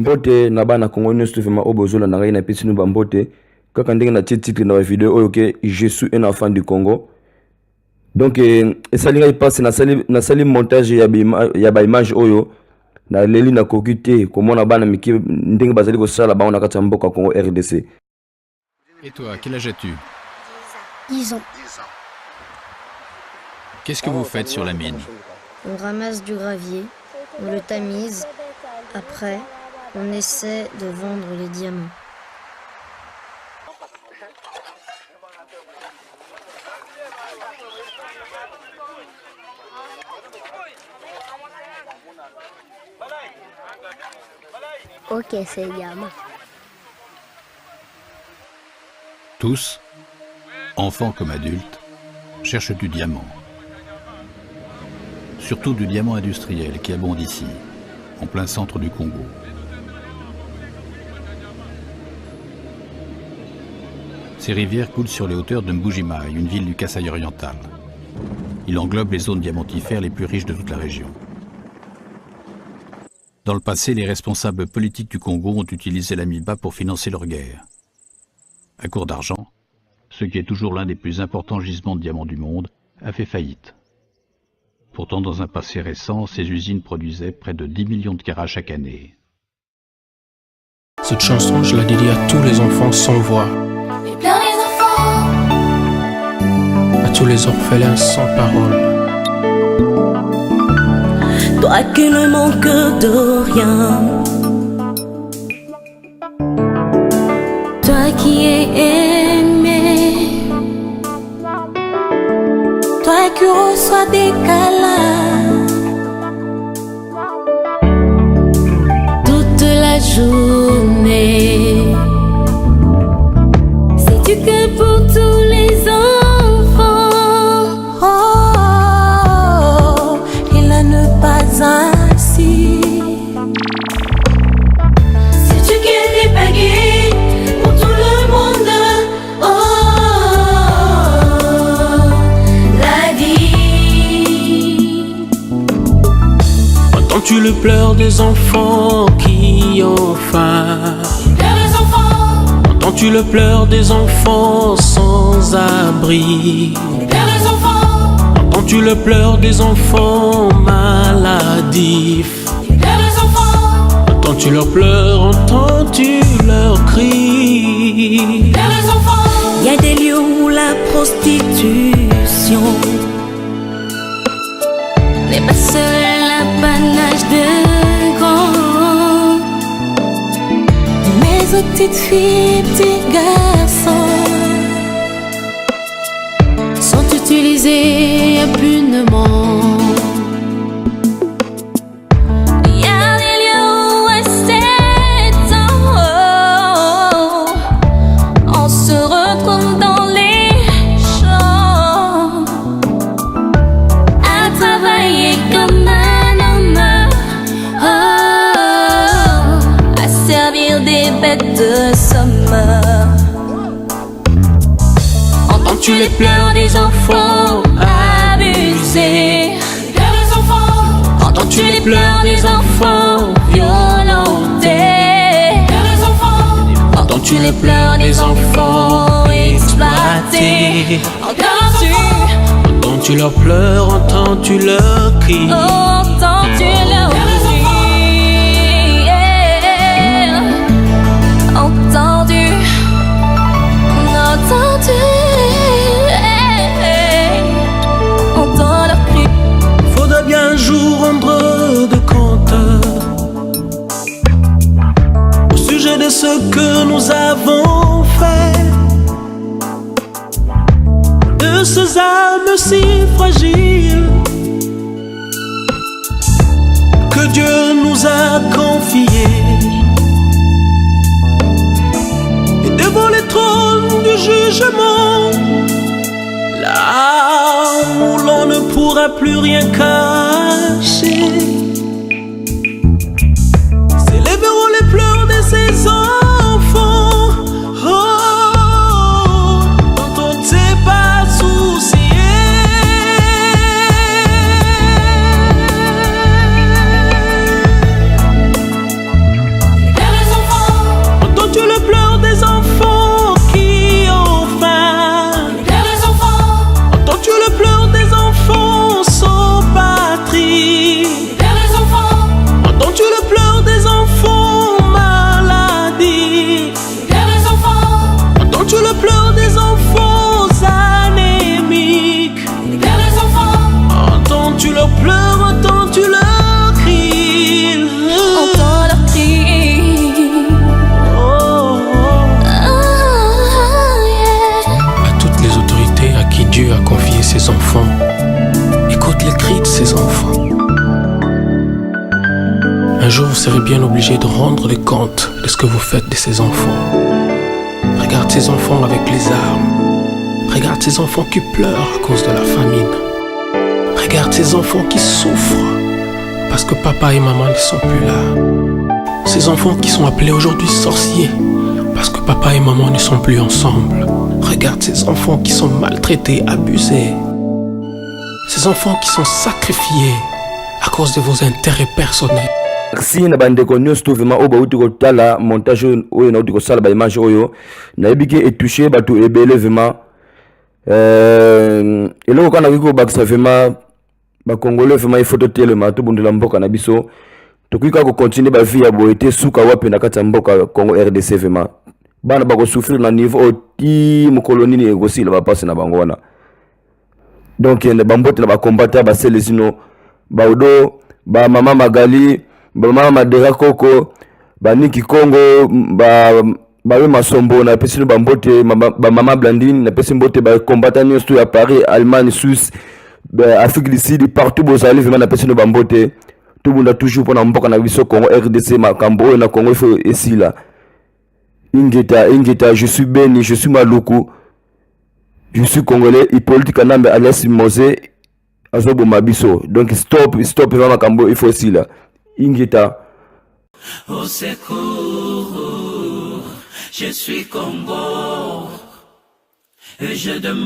Mbote na bana Congo nyonso vraiment obozola na ngai na pesi no bambote kaka ndenge na titre na video oyo ke je suis un enfant du Congo. Donc esali ngai passe na sali montage ya ba image oyo na leli na koki te komona bana miki ndenge bazali kosala bango na kati ya mboka Congo RDC. Et toi, quel âge as-tu? 10 ans. Qu'est-ce que vous faites sur la mine? On ramasse du gravier, on le tamise, après on essaie de vendre les diamants. Ok, c'est diamant. Tous, enfants comme adultes, cherchent du diamant. Surtout du diamant industriel qui abonde ici, en plein centre du Congo. Ces rivières coulent sur les hauteurs de Mbujimai, une ville du Kasaï oriental. Il englobe les zones diamantifères les plus riches de toute la région. Dans le passé, les responsables politiques du Congo ont utilisé l'amiba pour financer leur guerre. À court d'argent, ce qui est toujours l'un des plus importants gisements de diamants du monde, a fait faillite. Pourtant, dans un passé récent, ces usines produisaient près de 10 millions de carats chaque année. Cette chanson, je la dédie à tous les enfants sans voix. Et plein les enfants. À tous les orphelins sans parole. Toi qui ne manques de rien. Toi qui es aimé. Toi qui reçois des câlins toute la journée. Sais-tu que pour tous les enfants, oh, il n'est pas ainsi. Sais-tu qu'il n'est pas gay pour tout le monde, oh, la vie. Entends-tu le pleur des enfants qui ont faim? Entends-tu le pleur des enfants sans abri? Entends-tu le pleur des enfants maladifs? Entends-tu leurs pleurs, entends-tu leurs cris? Il y a des lieux où la prostitution n'est pas seul l'apanage de grands, mais aux petites filles, petits garçons sont utilisés impunément. Il y a des lieux où à 7 ans on se retrouve dans les champs à travailler comme un homme, oh, à servir des bêtes de somme. Entends-tu les pleurs des enfants abusés? Entends-tu les pleurs des enfants violentés? Entends-tu les pleurs des enfants exploités? Entends-tu leurs pleurs, entends-tu leurs cris? Entends-tu leurs cris? Entendu, entends leurs cris. Faudra bien un jour rendre de compte au sujet de ce que nous avons fait, de ces âmes si fragiles que Dieu nous a confiées, et devant les trônes du jugement, là où l'on ne pourra plus rien cacher, s'élèveront les pleurs de ces enfants, oh, dont on ne s'est pas soucié. jour vous serez bien obligé de rendre des comptes de ce que vous faites de ces enfants. Regarde ces enfants avec les armes. Regarde ces enfants qui pleurent à cause de la famine. Regarde ces enfants qui souffrent parce que papa et maman ne sont plus là. Ces enfants qui sont appelés aujourd'hui sorciers parce que papa et maman ne sont plus ensemble. Regarde ces enfants qui sont maltraités, abusés. Ces enfants qui sont sacrifiés à cause de vos intérêts personnels. Merci na bandeko nyonso vraiment oyo bauti kotala montage oyo nauti kosala baimage oyo nayebi ke etouche bato ebele vraiment eloko kaka nakoki kobakisa vraiment bakongolais vraiment ifo totelema tobundela mboka na biso tokoki kaka kocontinue bavie ya boye te suka wapi na kati ya mboka Congo RDC vraiment bana bakosouffrir na niveau oyo ti mokolo nini ekosila bapasi na bango wana donc bambote na bakombata basele zino baudo bamama Magali bamama Madera Koko baniki Congo bawe masombo na pesi no bambote bamama Blandine na pesi mbote bakombata nyonso ya Paris Allemagne Suisse Afrique du Sud partout bozali vraiment na pesi no bambote tubunda toujours pona mboka na biso Congo RDC makambo oyo na Congo ifo esila ingeta je suis béni je suis Maluku je suis congolais Hippolyte Kanambe alias Mose azobo mabiso donc stop vraiment makambo ifo esila ingeta Au secours, je suis Congo et je demande